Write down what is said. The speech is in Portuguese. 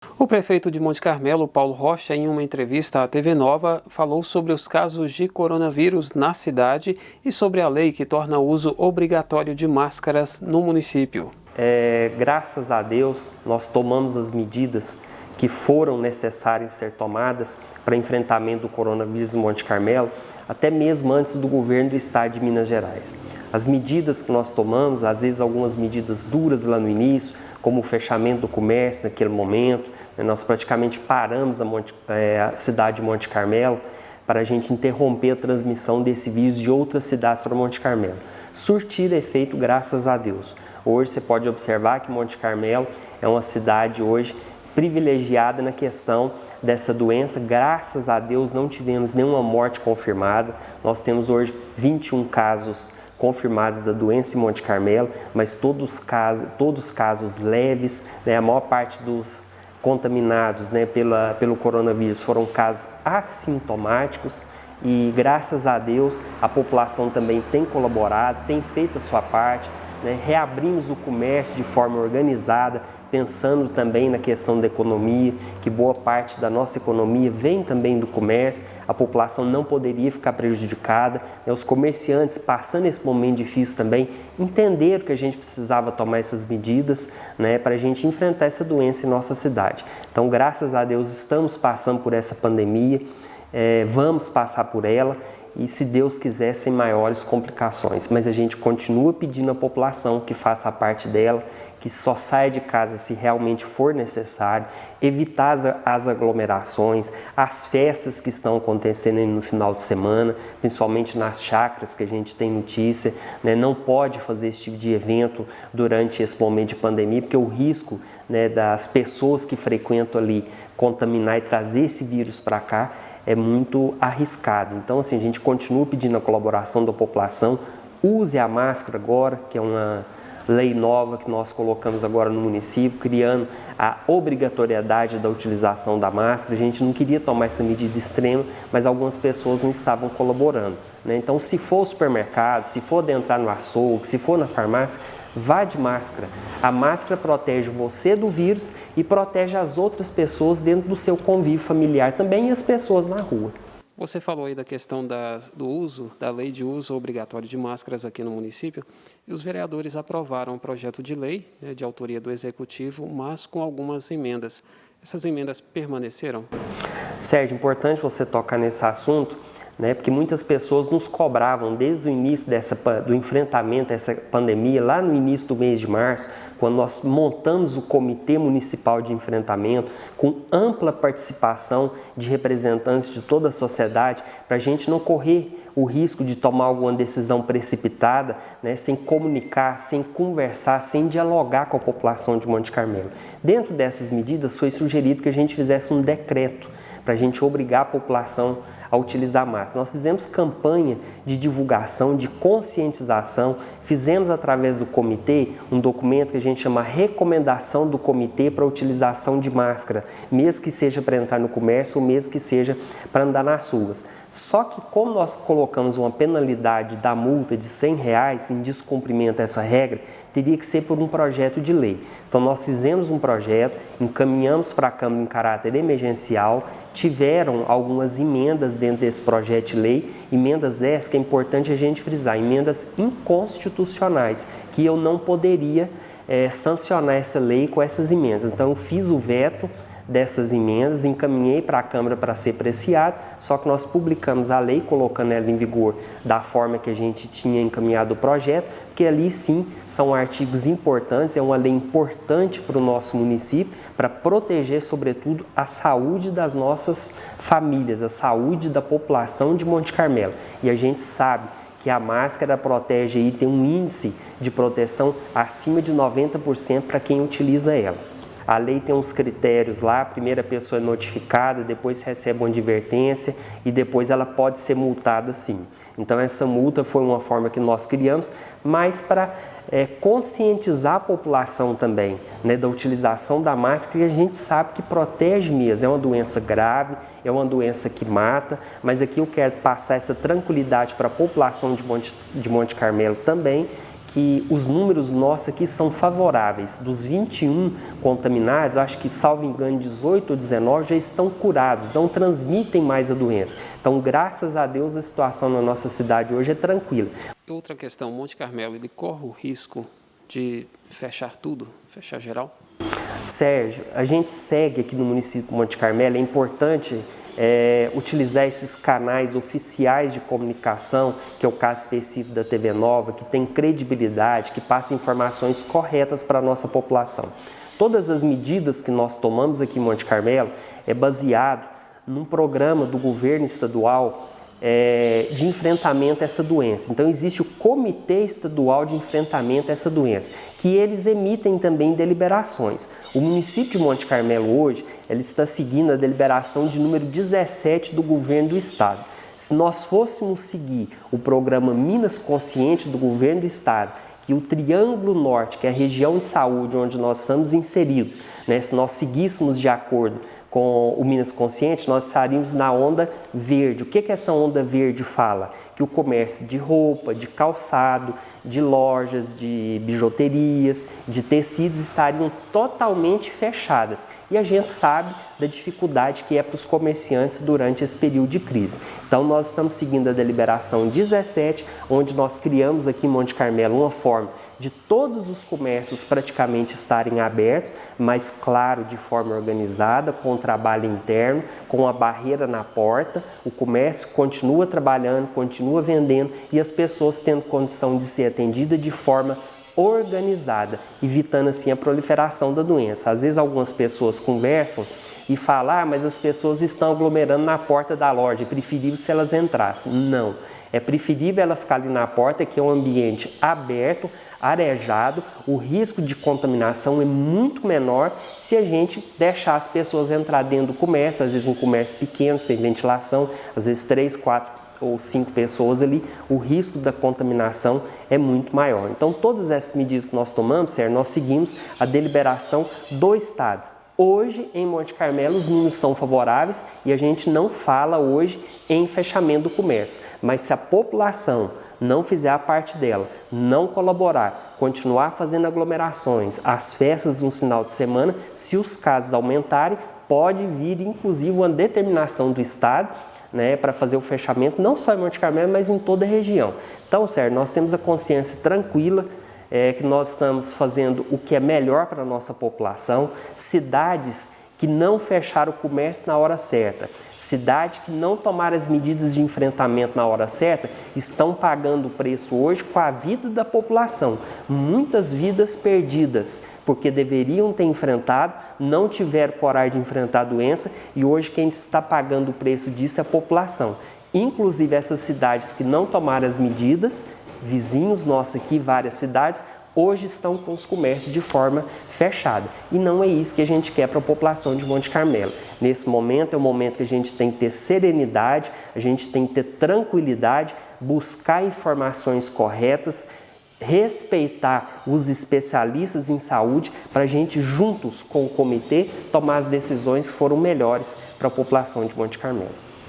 O prefeito de Monte Carmelo, Paulo Rocha, em uma entrevista à TV Nova, falou sobre os casos de coronavírus na cidade e sobre a lei que torna o uso obrigatório de máscaras no município. Graças a Deus, nós tomamos as medidas que foram necessárias ser tomadas para enfrentamento do coronavírus em Monte Carmelo, até mesmo antes do governo do estado de Minas Gerais. As medidas que nós tomamos, às vezes algumas medidas duras lá no início, como o fechamento do comércio naquele momento, nós praticamente paramos a cidade de Monte Carmelo para a gente interromper a transmissão desse vírus de outras cidades para Monte Carmelo. Surtir efeito, graças a Deus. Hoje você pode observar que Monte Carmelo é uma cidade hoje privilegiada na questão dessa doença. Graças a Deus não tivemos nenhuma morte confirmada. Nós temos hoje 21 casos confirmados da doença em Monte Carmelo, mas todos casos leves, a maior parte dos contaminados pelo coronavírus foram casos assintomáticos. E graças a Deus a população também tem colaborado, tem feito a sua parte, reabrimos o comércio de forma organizada, pensando também na questão da economia, que boa parte da nossa economia vem também do comércio, a população não poderia ficar prejudicada, os comerciantes passando esse momento difícil também entenderam que a gente precisava tomar essas medidas para a gente enfrentar essa doença em nossa cidade. Então, graças a Deus, estamos passando por essa pandemia, vamos passar por ela e, se Deus quiser, sem maiores complicações. Mas a gente continua pedindo à população que faça a parte dela, que só saia de casa se realmente for necessário, evitar as aglomerações, as festas que estão acontecendo no final de semana, principalmente nas chácaras que a gente tem notícia, não pode fazer esse tipo de evento durante esse momento de pandemia, porque o risco das pessoas que frequentam ali contaminar e trazer esse vírus para cá é muito arriscado. Então, assim, a gente continua pedindo a colaboração da população. Use a máscara agora, que é uma lei nova que nós colocamos agora no município, criando a obrigatoriedade da utilização da máscara. A gente não queria tomar essa medida extrema, mas algumas pessoas não estavam colaborando, Então, se for ao supermercado, se for adentrar no açougue, se for na farmácia, vá de máscara. A máscara protege você do vírus e protege as outras pessoas dentro do seu convívio familiar também e as pessoas na rua. Você falou aí da questão do uso, da lei de uso obrigatório de máscaras aqui no município, e os vereadores aprovaram um projeto de lei, de autoria do Executivo, mas com algumas emendas. Essas emendas permaneceram? Sérgio, importante você tocar nesse assunto, porque muitas pessoas nos cobravam desde o início do enfrentamento dessa pandemia, lá no início do mês de março, quando nós montamos o Comitê Municipal de Enfrentamento, com ampla participação de representantes de toda a sociedade, para a gente não correr o risco de tomar alguma decisão precipitada, sem comunicar, sem conversar, sem dialogar com a população de Monte Carmelo. Dentro dessas medidas foi sugerido que a gente fizesse um decreto para a gente obrigar a população a utilizar máscara. Nós fizemos campanha de divulgação, de conscientização, fizemos através do comitê um documento que a gente chama Recomendação do Comitê para a Utilização de Máscara, mesmo que seja para entrar no comércio ou mesmo que seja para andar nas ruas. Só que como nós colocamos uma penalidade da multa de R$100 em descumprimento a essa regra, teria que ser por um projeto de lei. Então nós fizemos um projeto, encaminhamos para a Câmara em caráter emergencial, tiveram algumas emendas dentro desse projeto de lei, emendas essas que é importante a gente frisar, emendas inconstitucionais, que eu não poderia sancionar essa lei com essas emendas. Então eu fiz o veto dessas emendas, encaminhei para a Câmara para ser apreciado, só que nós publicamos a lei, colocando ela em vigor da forma que a gente tinha encaminhado o projeto, porque ali sim são artigos importantes, é uma lei importante para o nosso município, para proteger sobretudo a saúde das nossas famílias, a saúde da população de Monte Carmelo. E a gente sabe que a máscara protege e tem um índice de proteção acima de 90% para quem utiliza ela. A lei tem uns critérios lá, a primeira pessoa é notificada, depois recebe uma advertência e depois ela pode ser multada sim. Então essa multa foi uma forma que nós criamos, mas para conscientizar a população também da utilização da máscara, que a gente sabe que protege mesmo, é uma doença grave, é uma doença que mata, mas aqui eu quero passar essa tranquilidade para a população de Monte Carmelo também, que os números nossos aqui são favoráveis. Dos 21 contaminados, acho que, salvo engano, 18 ou 19 já estão curados, não transmitem mais a doença. Então, graças a Deus, a situação na nossa cidade hoje é tranquila. Outra questão, Monte Carmelo, ele corre o risco de fechar tudo, fechar geral? Sérgio, a gente segue aqui no município de Monte Carmelo, é importante utilizar esses canais oficiais de comunicação, que é o caso específico da TV Nova, que tem credibilidade, que passa informações corretas para a nossa população. Todas as medidas que nós tomamos aqui em Monte Carmelo é baseado num programa do governo estadual de enfrentamento a essa doença. Então, existe o Comitê Estadual de Enfrentamento a essa doença, que eles emitem também deliberações. O município de Monte Carmelo hoje, ele está seguindo a deliberação de número 17 do governo do estado. Se nós fôssemos seguir o programa Minas Consciente do governo do estado, que o Triângulo Norte, que é a região de saúde onde nós estamos inseridos, né, se nós seguíssemos de acordo com o Minas Consciente, nós estaríamos na onda verde. O que essa onda verde fala? Que o comércio de roupa, de calçado, de lojas, de bijuterias, de tecidos estariam totalmente fechadas. E a gente sabe da dificuldade que é para os comerciantes durante esse período de crise. Então, nós estamos seguindo a deliberação 17, onde nós criamos aqui em Monte Carmelo uma forma de todos os comércios praticamente estarem abertos, mas claro, de forma organizada, com trabalho interno, com a barreira na porta, o comércio continua trabalhando, continua vendendo e as pessoas tendo condição de ser atendidas de forma organizada, evitando assim a proliferação da doença. Às vezes algumas pessoas conversam e falam, mas as pessoas estão aglomerando na porta da loja, é preferível se elas entrassem. Não, é preferível ela ficar ali na porta, que é um ambiente aberto, arejado, o risco de contaminação é muito menor se a gente deixar as pessoas entrar dentro do comércio, às vezes um comércio pequeno, sem ventilação, às vezes 3, 4 ou 5 pessoas ali, o risco da contaminação é muito maior. Então, todas essas medidas que nós tomamos, Sérgio, nós seguimos a deliberação do Estado. Hoje, em Monte Carmelo, os números são favoráveis e a gente não fala hoje em fechamento do comércio. Mas se a população não fizer a parte dela, não colaborar, continuar fazendo aglomerações, as festas no final de semana, se os casos aumentarem, pode vir inclusive uma determinação do Estado, né, para fazer o fechamento, não só em Monte Carmelo, mas em toda a região. Então, Sérgio, nós temos a consciência tranquila que nós estamos fazendo o que é melhor para a nossa população, cidades que não fecharam o comércio na hora certa, cidades que não tomaram as medidas de enfrentamento na hora certa, estão pagando o preço hoje com a vida da população. Muitas vidas perdidas, porque deveriam ter enfrentado, não tiveram coragem de enfrentar a doença e hoje quem está pagando o preço disso é a população. Inclusive essas cidades que não tomaram as medidas, vizinhos nossos aqui, várias cidades, hoje estão com os comércios de forma fechada. E não é isso que a gente quer para a população de Monte Carmelo. Nesse momento é o momento que a gente tem que ter serenidade, a gente tem que ter tranquilidade, buscar informações corretas, respeitar os especialistas em saúde para a gente, juntos com o comitê, tomar as decisões que foram melhores para a população de Monte Carmelo.